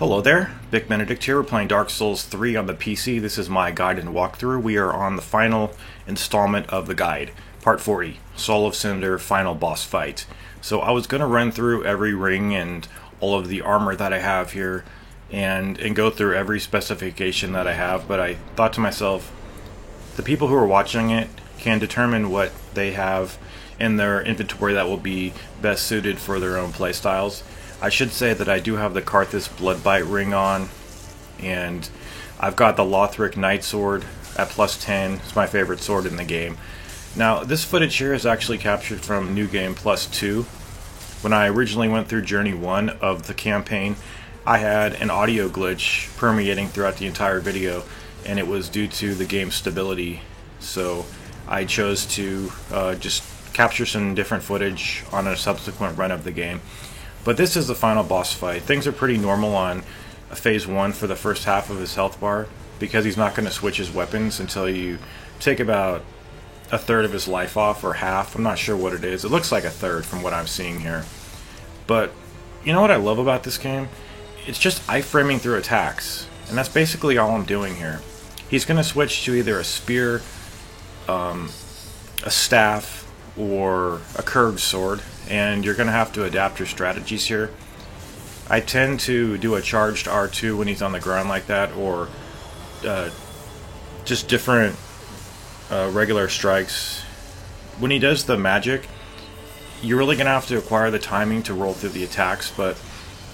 Hello there, Vic Benedict here. We're playing Dark Souls 3 on the PC. This is my guide and walkthrough. We are on the final installment of the guide, Part 40, Soul of Cinder Final Boss Fight. So I was going to run through every ring and all of the armor that I have here and go through every specification that I have, but I thought to myself, the people who are watching it can determine what they have in their inventory that will be best suited for their own playstyles. I should say that I do have the Karthus Bloodbite ring on, and I've got the Lothric Night Sword at plus 10. It's my favorite sword in the game. Now, this footage here is actually captured from New Game Plus 2. When I originally went through Journey 1 of the campaign, I had an audio glitch permeating throughout the entire video, and it was due to the game's stability. So I chose to just capture some different footage on a subsequent run of the game. But this is the final boss fight. Things are pretty normal on Phase 1 for the first half of his health bar, because he's not going to switch his weapons until you take about a third of his life off, or half. I'm not sure what it is. It looks like a third from what I'm seeing here. But you know what I love about this game? It's just iframing through attacks, and that's basically all I'm doing here. He's going to switch to either a spear, a staff, or a curved sword, and you're going to have to adapt your strategies here. I tend to do a charged R2 when he's on the ground like that, or just different regular strikes. When he does the magic, you're really going to have to acquire the timing to roll through the attacks, but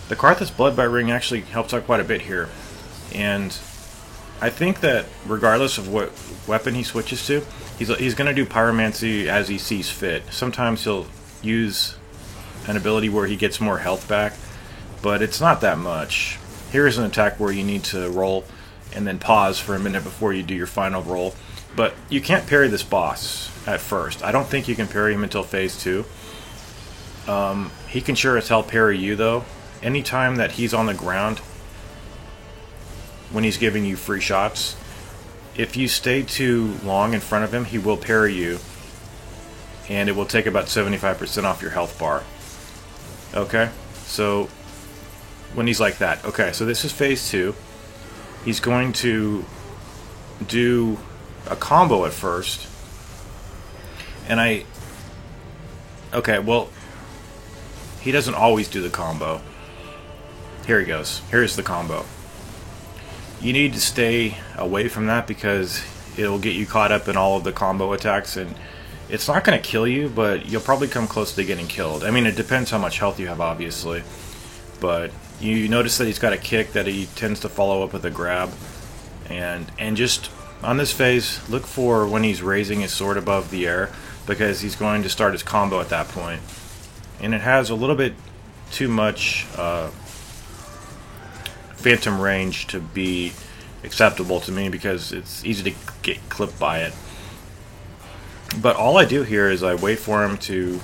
the Karthus Bloodbite ring actually helps out quite a bit here. And I think that regardless of what weapon he switches to, he's going to do pyromancy as he sees fit. Sometimes he'll use an ability where he gets more health back, but it's not that much. Here's an attack where you need to roll and then pause for a minute before you do your final roll. But you can't parry this boss at first. I don't think you can parry him until Phase 2. He can sure as hell parry you, though. Anytime that he's on the ground, when he's giving you free shots, if you stay too long in front of him, he will parry you, and it will take about 75% off your health bar. Okay, so when he's like that. Okay, so this is Phase 2. He's going to do a combo at first, and okay, well, he doesn't always do the combo. Here he goes. Here's the combo. You need to stay away from that because it'll get you caught up in all of the combo attacks, and it's not going to kill you, but you'll probably come close to getting killed. I mean, it depends how much health you have, obviously. But you notice that he's got a kick that he tends to follow up with a grab. And just on this phase, look for when he's raising his sword above the air, because he's going to start his combo at that point. And it has a little bit too much phantom range to be acceptable to me, because it's easy to get clipped by it. But all I do here is I wait for him to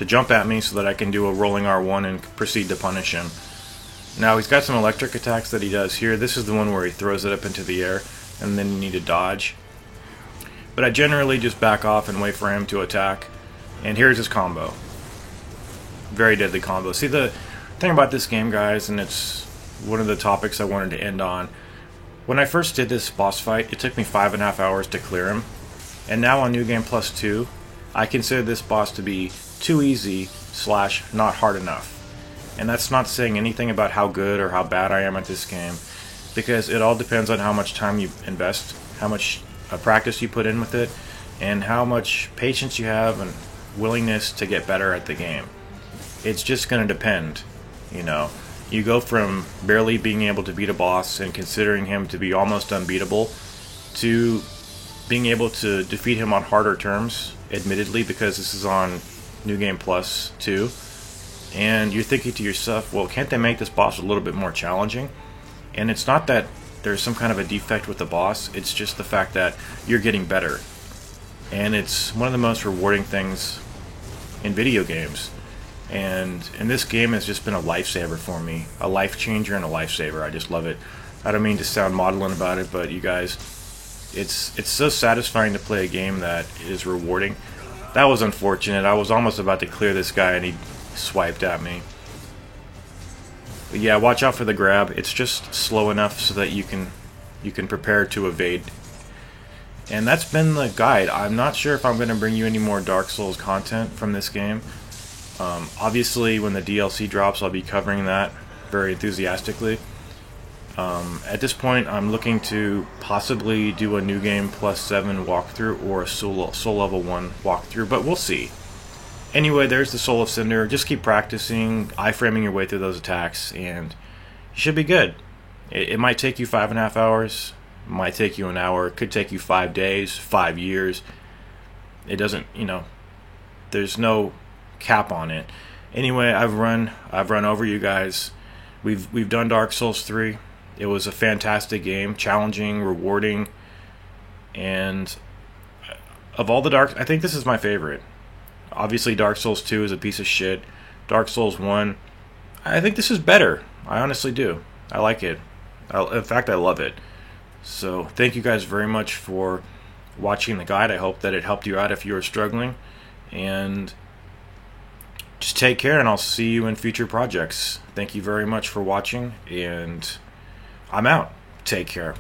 jump at me so that I can do a rolling R1 and proceed to punish him. Now he's got some electric attacks that he does here. This is the one where he throws it up into the air and then you need to dodge. But I generally just back off and wait for him to attack. And here's his combo. Very deadly combo. See, the thing about this game, guys, and it's one of the topics I wanted to end on, when I first did this boss fight, it took me 5.5 hours to clear him. And now on New Game Plus 2, I consider this boss to be too easy / not hard enough. And that's not saying anything about how good or how bad I am at this game, because it all depends on how much time you invest, how much practice you put in with it, and how much patience you have and willingness to get better at the game. It's just going to depend, you know. You go from barely being able to beat a boss and considering him to be almost unbeatable to being able to defeat him on harder terms, admittedly, because this is on New Game Plus 2. And you're thinking to yourself, well, can't they make this boss a little bit more challenging? And it's not that there's some kind of a defect with the boss, it's just the fact that you're getting better. And it's one of the most rewarding things in video games. And this game has just been a lifesaver for me. A life changer and a lifesaver. I just love it. I don't mean to sound maudlin about it, but you guys, it's so satisfying to play a game that is rewarding. That was unfortunate. I was almost about to clear this guy and he swiped at me. But yeah, watch out for the grab. It's just slow enough so that you can prepare to evade. And that's been the guide. I'm not sure if I'm going to bring you any more Dark Souls content from this game. Obviously, when the DLC drops, I'll be covering that very enthusiastically. At this point, I'm looking to possibly do a New Game Plus 7 walkthrough or a Soul Level 1 walkthrough, but we'll see. Anyway, there's the Soul of Cinder. Just keep practicing, iframing your way through those attacks, and you should be good. It might take you 5.5 hours, it might take you an hour, it could take you 5 days, 5 years. It doesn't, there's no cap on it. Anyway, I've run over you guys. We've done Dark Souls 3. It was a fantastic game, challenging, rewarding, and of all the I think this is my favorite. Obviously, Dark Souls 2 is a piece of shit. Dark Souls 1, I think this is better. I honestly do. I like it. In fact, I love it. So, thank you guys very much for watching the guide. I hope that it helped you out if you were struggling. And just take care, and I'll see you in future projects. Thank you very much for watching, and I'm out. Take care.